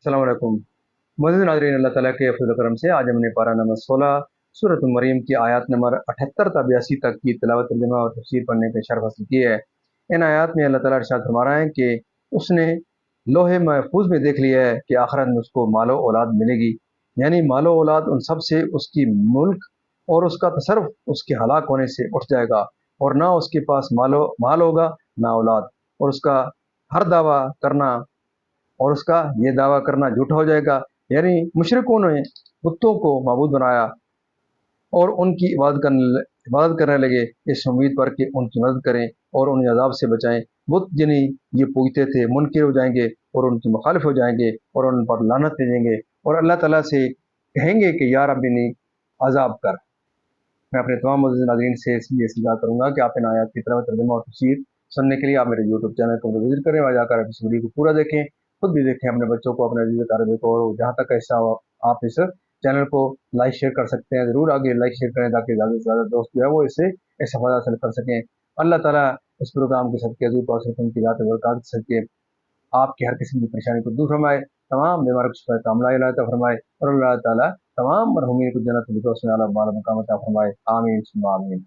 अस्सलाम वालेकुम। मुअज़्ज़िज़ नाज़रीन, अल्लाह ताला के फज़ल व करम से आज हमने पारा नंबर 16 सूरत मरियम की आयत नंबर 78 ta 82 तक की तिलावत, तर्जुमा और तफसीर पढ़ने का शर्फ हासिल की है। इन आयत में अल्लाह ताला इरशाद फरमा रहा है कि उसने लोहे महफूज में देख लिया है कि आखिरत में उसको मालो औलाद मिलेगी, यानी मालो औलाद उन सब से उसकी मुल्क और उसका तसर्रुफ उसके हलाक होने से उठ जाएगा, और ना उसके पास माल होगा ना औलाद, और उसका हर दावा करना और उसका ये दावा करना झूठा हो जाएगा। यानी मुशरिकों ने बुतों को माबूद बनाया और उनकी इबादत करने लगे, इस उम्मीद पर कि उनकी मदद करें और उन्हें अजाब से बचाएं। बुत जिन्हें ये पूजते थे मुनकिर हो जाएंगे और उनके मुखालिफ हो जाएंगे और उन पर लानत भेजेंगे और अल्लाह ताला से कहेंगे कि यार अब इन्हें अजाब कर। मैं अपने तमाम मुअज़्ज़िज़ नाज़रीन से इसलिए इस्तग़फ़ार करूँगा कि आप इन आयत की तिलावत, तर्जुमा और तफसीर सुनने के लिए आप मेरे यूट्यूब चैनल को विज़िट करें, वहाँ जाकर आप इस वीडियो को पूरा देखें, खुद भी देखें, अपने बच्चों को, अपने अज़ीज़ अक़ारिब को, और जहाँ तक ऐसा हो आप इस चैनल को लाइक शेयर कर सकते हैं। ज़रूर आगे लाइक शेयर करें ताकि ज़्यादा से ज़्यादा दोस्त जो है वो इससे इस्तेफ़ादा हासिल कर सकें। अल्लाह ताला इस प्रोग्राम के सदक़े हज़ूर पाक सल्लल्लाहु अलैहि वसल्लम की ज़ात बरक़ात के सदक़े आपकी हर किस्म की परेशानी को दूर फरमाए, तमाम बीमारों को शिफ़ाए कामिला अता फरमाए और अल्लाह ताला तमाम मरहूमीन को जन्नत फिरदौस में आला बाला मकाम अता फरमाए। आमीन सुम्मा आमीन।